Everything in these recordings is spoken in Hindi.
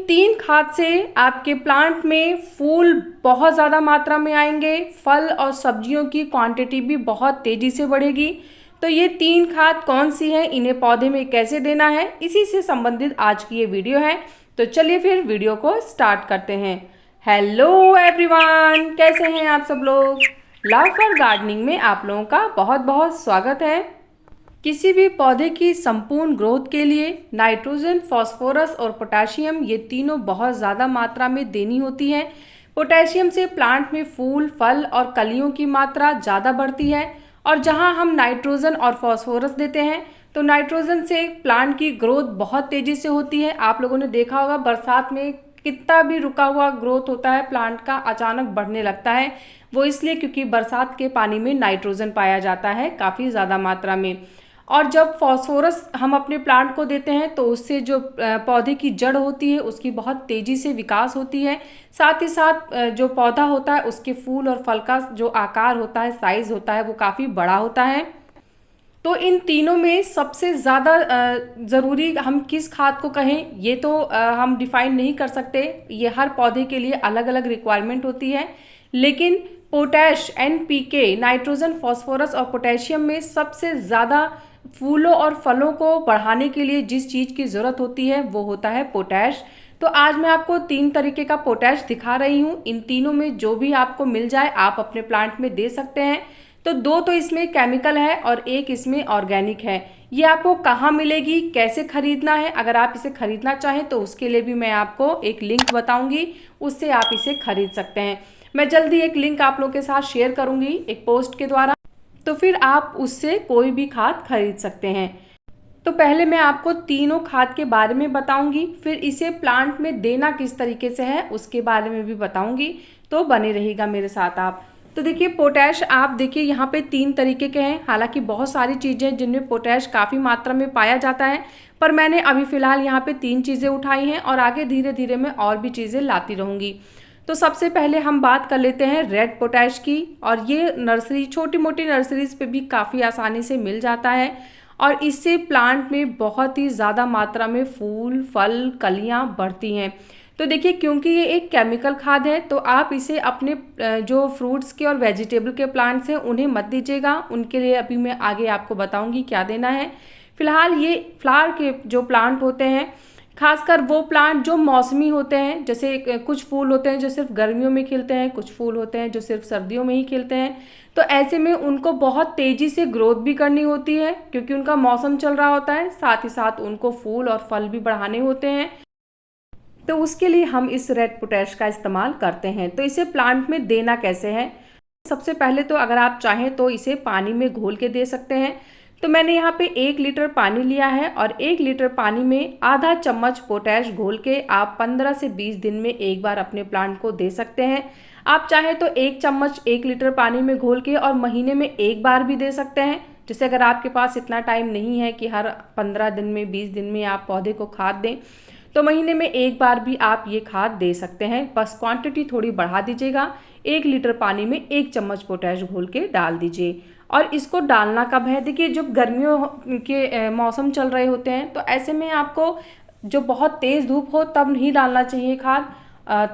तीन खाद से आपके प्लांट में फूल बहुत ज़्यादा मात्रा में आएंगे, फल और सब्जियों की क्वांटिटी भी बहुत तेज़ी से बढ़ेगी। तो ये तीन खाद कौन सी है, इन्हें पौधे में कैसे देना है, इसी से संबंधित आज की ये वीडियो है। तो चलिए फिर वीडियो को स्टार्ट करते हैं। हेलो एवरीवन, कैसे हैं आप सब लोग। लव फॉर गार्डनिंग में आप लोगों का बहुत बहुत स्वागत है। किसी भी पौधे की संपूर्ण ग्रोथ के लिए नाइट्रोजन, फास्फोरस और पोटेशियम ये तीनों बहुत ज़्यादा मात्रा में देनी होती है। पोटेशियम से प्लांट में फूल, फल और कलियों की मात्रा ज़्यादा बढ़ती है, और जहां हम नाइट्रोजन और फास्फोरस देते हैं तो नाइट्रोजन से प्लांट की ग्रोथ बहुत तेज़ी से होती है। आप लोगों ने देखा होगा बरसात में कितना भी रुका हुआ ग्रोथ होता है प्लांट का अचानक बढ़ने लगता है। वो इसलिए क्योंकि बरसात के पानी में नाइट्रोजन पाया जाता है काफ़ी ज़्यादा मात्रा में। और जब फास्फोरस हम अपने प्लांट को देते हैं तो उससे जो पौधे की जड़ होती है उसकी बहुत तेज़ी से विकास होती है। साथ ही साथ जो पौधा होता है उसके फूल और फल का जो आकार होता है, साइज़ होता है, वो काफ़ी बड़ा होता है। तो इन तीनों में सबसे ज़्यादा ज़रूरी हम किस खाद को कहें ये तो हम डिफाइन नहीं कर सकते, ये हर पौधे के लिए अलग अलग रिक्वायरमेंट होती है। लेकिन पोटैश, NPK, नाइट्रोजन, फास्फोरस और पोटेशियम में सबसे ज़्यादा फूलों और फलों को बढ़ाने के लिए जिस चीज़ की ज़रूरत होती है वो होता है पोटैश। तो आज मैं आपको तीन तरीके का पोटैश दिखा रही हूँ। इन तीनों में जो भी आपको मिल जाए आप अपने प्लांट में दे सकते हैं। तो दो तो इसमें केमिकल है और एक इसमें ऑर्गेनिक है। ये आपको कहाँ मिलेगी, कैसे खरीदना है, अगर आप इसे खरीदना चाहें तो उसके लिए भी मैं आपको एक लिंक बताऊंगी, उससे आप इसे खरीद सकते हैं। मैं जल्दी एक लिंक आप लोगों के साथ शेयर करूंगी एक पोस्ट के द्वारा, तो फिर आप उससे कोई भी खाद खरीद सकते हैं। तो पहले मैं आपको तीनों खाद के बारे में बताऊंगी, फिर इसे प्लांट में देना किस तरीके से है उसके बारे में भी बताऊंगी। तो बने रहिएगा मेरे साथ आप। तो देखिए पोटैश, आप देखिए यहाँ पे तीन तरीके के हैं। हालांकि बहुत सारी चीज़ें जिनमें पोटैश काफ़ी मात्रा में पाया जाता है, पर मैंने अभी फ़िलहाल यहाँ पे तीन चीज़ें उठाई हैं और आगे धीरे धीरे मैं और भी चीज़ें लाती रहूँगी। तो सबसे पहले हम बात कर लेते हैं रेड पोटैश की, और ये नर्सरी, छोटी मोटी नर्सरीज पे भी काफ़ी आसानी से मिल जाता है, और इससे प्लांट में बहुत ही ज़्यादा मात्रा में फूल, फल, कलियाँ बढ़ती हैं। तो देखिए क्योंकि ये एक केमिकल खाद है तो आप इसे अपने जो फ्रूट्स के और वेजिटेबल के प्लांट्स हैं उन्हें मत दीजिएगा। उनके लिए अभी मैं आगे आपको बताऊंगी क्या देना है। फिलहाल ये फ्लावर के जो प्लांट होते हैं, खासकर वो प्लांट जो मौसमी होते हैं, जैसे कुछ फूल होते हैं जो सिर्फ गर्मियों में खिलते हैं, कुछ फूल होते हैं जो सिर्फ सर्दियों में ही खिलते हैं। तो ऐसे में उनको बहुत तेज़ी से ग्रोथ भी करनी होती है क्योंकि उनका मौसम चल रहा होता है, साथ ही साथ उनको फूल और फल भी बढ़ाने होते हैं। तो उसके लिए हम इस रेड पोटैश का इस्तेमाल करते हैं। तो इसे प्लांट में देना कैसे है, सबसे पहले तो अगर आप चाहें तो इसे पानी में घोल के दे सकते हैं। तो मैंने यहाँ पे 1 लीटर पानी लिया है और 1 लीटर पानी में आधा चम्मच पोटैश घोल के आप 15 से 20 दिन में एक बार अपने प्लांट को दे सकते हैं। आप चाहें तो 1 चम्मच 1 लीटर पानी में घोल के और महीने में एक बार भी दे सकते हैं। जैसे अगर आपके पास इतना टाइम नहीं है कि हर 15 दिन में, 20 दिन में आप पौधे को खाद दें, तो महीने में एक बार भी आप ये खाद दे सकते हैं। बस क्वांटिटी थोड़ी बढ़ा दीजिएगा। 1 लीटर पानी में 1 चम्मच पोटैश घोल के डाल दीजिए। और इसको डालना कब है, देखिए जब गर्मियों के मौसम चल रहे होते हैं तो ऐसे में आपको जो बहुत तेज़ धूप हो तब नहीं डालना चाहिए खाद,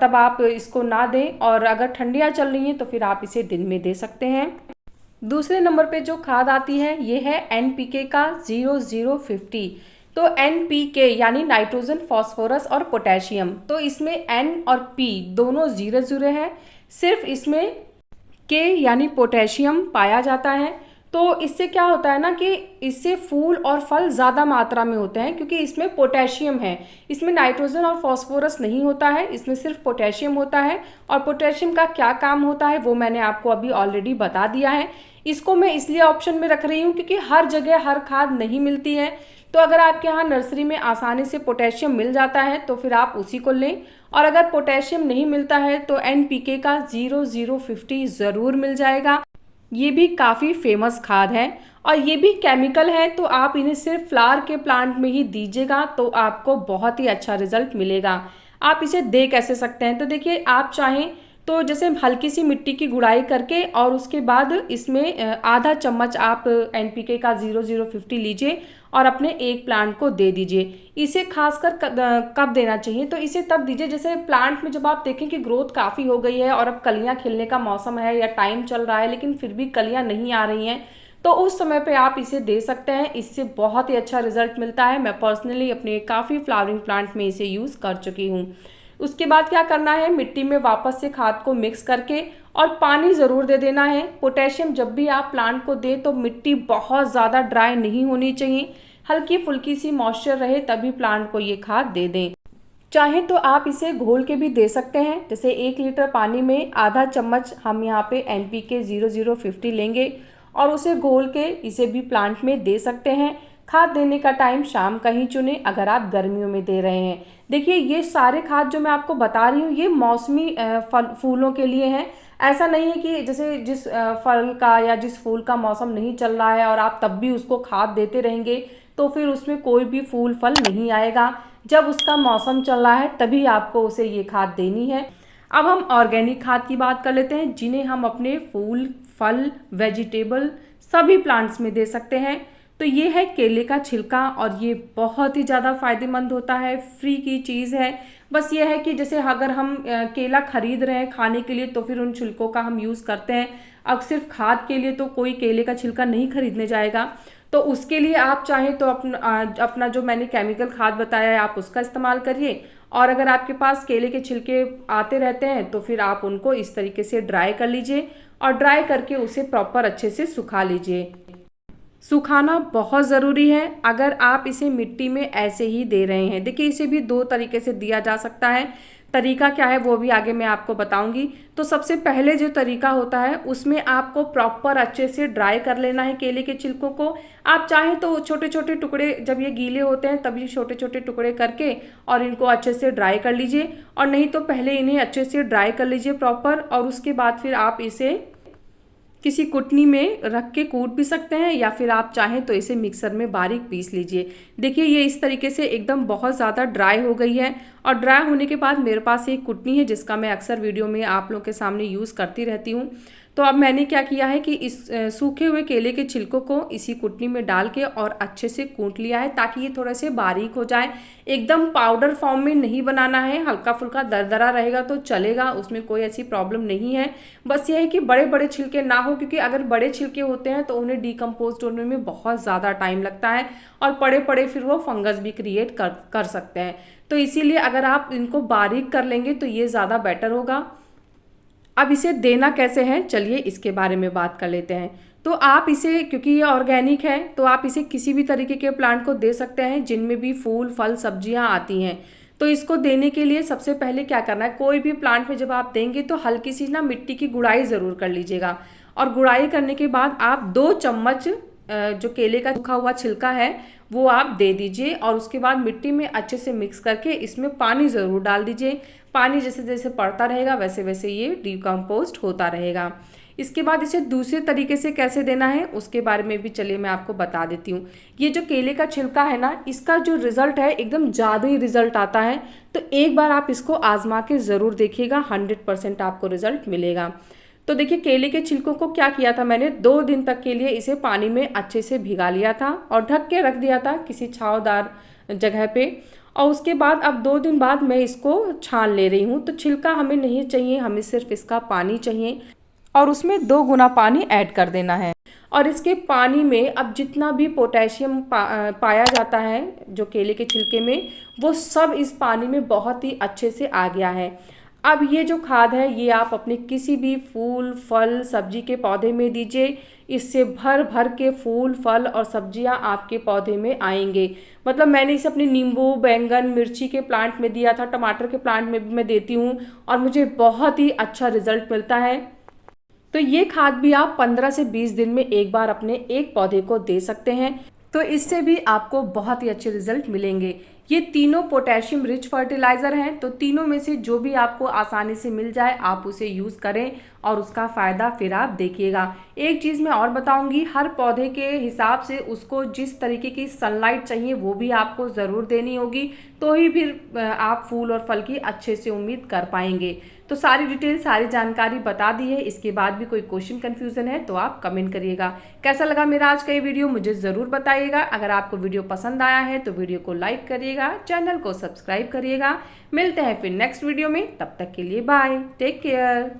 तब आप इसको ना दें। और अगर ठंडियाँ चल रही हैं तो फिर आप इसे दिन में दे सकते हैं। दूसरे नंबर पे जो खाद आती है ये है NPK का 0050। तो NPK यानी नाइट्रोजन, फास्फोरस और पोटेशियम, तो इसमें N और P दोनों 0 है, सिर्फ इसमें K यानी पोटेशियम पाया जाता है। तो इससे क्या होता है ना कि इससे फूल और फल ज़्यादा मात्रा में होते हैं क्योंकि इसमें पोटेशियम है। इसमें नाइट्रोजन और फास्फोरस नहीं होता है, इसमें सिर्फ पोटेशियम होता है। और पोटेशियम का क्या काम होता है वो मैंने आपको अभी ऑलरेडी बता दिया है। इसको मैं इसलिए ऑप्शन में रख रही हूँ क्योंकि हर जगह हर खाद नहीं मिलती है। तो अगर आपके यहाँ नर्सरी में आसानी से पोटेशियम मिल जाता है तो फिर आप उसी को लें, और अगर पोटेशियम नहीं मिलता है तो NPK का 0050 ज़रूर मिल जाएगा। ये भी काफ़ी फेमस खाद है और ये भी केमिकल है, तो आप इन्हें सिर्फ फ्लावर के प्लांट में ही दीजिएगा तो आपको बहुत ही अच्छा रिजल्ट मिलेगा। आप इसे दे कैसे सकते हैं, तो देखिए आप चाहें तो जैसे हल्की सी मिट्टी की गुड़ाई करके और उसके बाद इसमें आधा चम्मच आप एनपीके का 0050 लीजिए और अपने एक प्लांट को दे दीजिए। इसे खासकर कब देना चाहिए, तो इसे तब दीजिए जैसे प्लांट में जब आप देखें कि ग्रोथ काफ़ी हो गई है और अब कलियां खिलने का मौसम है या टाइम चल रहा है लेकिन फिर भी कलियां नहीं आ रही हैं, तो उस समय पे आप इसे दे सकते हैं। इससे बहुत ही अच्छा रिजल्ट मिलता है। मैं पर्सनली अपने काफ़ी फ्लावरिंग प्लांट में इसे यूज़ कर चुकी हूँ। उसके बाद क्या करना है, मिट्टी में वापस से खाद को मिक्स करके और पानी ज़रूर दे देना है। पोटेशियम जब भी आप प्लांट को दें तो मिट्टी बहुत ज़्यादा ड्राई नहीं होनी चाहिए, हल्की फुल्की सी मॉइस्चर रहे तभी प्लांट को ये खाद दे दें। चाहे तो आप इसे घोल के भी दे सकते हैं। जैसे 1 लीटर पानी में आधा चम्मच हम यहाँ पे एनपीके 0050 लेंगे और उसे घोल के इसे भी प्लांट में दे सकते हैं। खाद देने का टाइम शाम का ही चुने अगर आप गर्मियों में दे रहे हैं। देखिए ये सारे खाद जो मैं आपको बता रही हूँ ये मौसमी फूलों के लिए हैं। ऐसा नहीं है कि जैसे जिस फल का या जिस फूल का मौसम नहीं चल रहा है और आप तब भी उसको खाद देते रहेंगे तो फिर उसमें कोई भी फूल फल नहीं आएगा। जब उसका मौसम चल रहा है तभी आपको उसे ये खाद देनी है। अब हम ऑर्गेनिक खाद की बात कर लेते हैं जिन्हें हम अपने फूल फल वेजिटेबल सभी प्लांट्स में दे सकते हैं। तो ये है केले का छिलका और ये बहुत ही ज़्यादा फायदेमंद होता है, फ्री की चीज़ है। बस ये है कि जैसे अगर हम केला खरीद रहे हैं खाने के लिए तो फिर उन छिलकों का हम यूज़ करते हैं। अब सिर्फ खाद के लिए तो कोई केले का छिलका नहीं खरीदने जाएगा, तो उसके लिए आप चाहें तो अपना जो मैंने केमिकल खाद बताया है आप उसका इस्तेमाल करिए। और अगर आपके पास केले के छिलके आते रहते हैं तो फिर आप उनको इस तरीके से ड्राई कर लीजिए और ड्राई करके उसे प्रॉपर अच्छे से सुखा लीजिए। सुखाना बहुत ज़रूरी है। अगर आप इसे मिट्टी में ऐसे ही दे रहे हैं, देखिए इसे भी 2 तरीके से दिया जा सकता है। तरीका क्या है वो भी आगे मैं आपको बताऊंगी। तो सबसे पहले जो तरीका होता है उसमें आपको प्रॉपर अच्छे से ड्राई कर लेना है केले के छिलकों को। आप चाहें तो छोटे छोटे टुकड़े जब ये गीले होते हैं तभी छोटे छोटे टुकड़े करके और इनको अच्छे से ड्राई कर लीजिए, और नहीं तो पहले इन्हें अच्छे से ड्राई कर लीजिए प्रॉपर, और उसके बाद फिर आप इसे किसी कुटनी में रख के कूट भी सकते हैं या फिर आप चाहें तो इसे मिक्सर में बारीक पीस लीजिए। देखिए ये इस तरीके से एकदम बहुत ज़्यादा ड्राई हो गई है। और ड्राई होने के बाद मेरे पास एक कुटनी है जिसका मैं अक्सर वीडियो में आप लोगों के सामने यूज़ करती रहती हूँ। तो अब मैंने क्या किया है कि इस सूखे हुए केले के छिलकों को इसी कुटनी में डाल के और अच्छे से कूट लिया है ताकि ये थोड़े से बारीक हो जाए। एकदम पाउडर फॉर्म में नहीं बनाना है, हल्का फुल्का दरदरा रहेगा तो चलेगा, उसमें कोई ऐसी प्रॉब्लम नहीं है। बस ये है कि बड़े बड़े छिलके ना हो, क्योंकि अगर बड़े छिलके होते हैं तो उन्हें डिकम्पोज होने में बहुत ज़्यादा टाइम लगता है और पड़े पड़े फिर वो फंगस भी क्रिएट कर सकते हैं। तो इसीलिए अगर आप इनको बारीक कर लेंगे तो ये ज़्यादा बेटर होगा। अब इसे देना कैसे है चलिए इसके बारे में बात कर लेते हैं। तो आप इसे, क्योंकि ये ऑर्गेनिक है, तो आप इसे किसी भी तरीके के प्लांट को दे सकते हैं जिनमें भी फूल फल सब्जियां आती हैं। तो इसको देने के लिए सबसे पहले क्या करना है, कोई भी प्लांट में जब आप देंगे तो हल्की सी ना मिट्टी की गुड़ाई ज़रूर कर लीजिएगा। और गुड़ाई करने के बाद आप 2 चम्मच जो केले का सूखा हुआ छिलका है वो आप दे दीजिए, और उसके बाद मिट्टी में अच्छे से मिक्स करके इसमें पानी ज़रूर डाल दीजिए। पानी जैसे जैसे पड़ता रहेगा वैसे वैसे ये डिकम्पोस्ट होता रहेगा। इसके बाद इसे दूसरे तरीके से कैसे देना है उसके बारे में भी चलिए मैं आपको बता देती हूँ। ये जो केले का छिलका है ना, इसका जो रिज़ल्ट है एकदम जादुई रिज़ल्ट आता है। तो एक बार आप इसको आजमा के ज़रूर देखिएगा, 100% आपको रिज़ल्ट मिलेगा। तो देखिए केले के छिलकों को क्या किया था मैंने, 2 दिन तक के लिए इसे पानी में अच्छे से भिगा लिया था और ढक के रख दिया था किसी छांवदार जगह पे। और उसके बाद अब 2 दिन बाद मैं इसको छान ले रही हूँ। तो छिलका हमें नहीं चाहिए, हमें सिर्फ इसका पानी चाहिए और उसमें 2 गुना पानी ऐड कर देना है। और इसके पानी में अब जितना भी पोटेशियम पाया जाता है जो केले के छिलके में, वो सब इस पानी में बहुत ही अच्छे से आ गया है। अब ये जो खाद है ये आप अपने किसी भी फूल फल सब्जी के पौधे में दीजिए। इससे भर भर के फूल फल और सब्जियां आपके पौधे में आएंगे। मतलब मैंने इसे अपने नींबू बैंगन मिर्ची के प्लांट में दिया था, टमाटर के प्लांट में भी मैं देती हूँ और मुझे बहुत ही अच्छा रिजल्ट मिलता है। तो ये खाद भी आप 15 से 20 दिन में एक बार अपने एक पौधे को दे सकते हैं। तो इससे भी आपको बहुत ही अच्छे रिजल्ट मिलेंगे। ये तीनों पोटेशियम रिच फर्टिलाइज़र हैं, तो तीनों में से जो भी आपको आसानी से मिल जाए आप उसे यूज़ करें और उसका फ़ायदा फिर आप देखिएगा। एक चीज़ मैं और बताऊंगी, हर पौधे के हिसाब से उसको जिस तरीके की सनलाइट चाहिए वो भी आपको ज़रूर देनी होगी, तो ही फिर आप फूल और फल की अच्छे से उम्मीद कर पाएंगे। तो सारी डिटेल, सारी जानकारी बता दी है। इसके बाद भी कोई क्वेश्चन कन्फ्यूज़न है तो आप कमेंट करिएगा। कैसा लगा मेरा आज का ये वीडियो मुझे ज़रूर बताइएगा। अगर आपको वीडियो पसंद आया है तो वीडियो को लाइक करिएगा, चैनल को सब्सक्राइब करिएगा। मिलते हैं फिर नेक्स्ट वीडियो में, तब तक के लिए बाय, टेक केयर।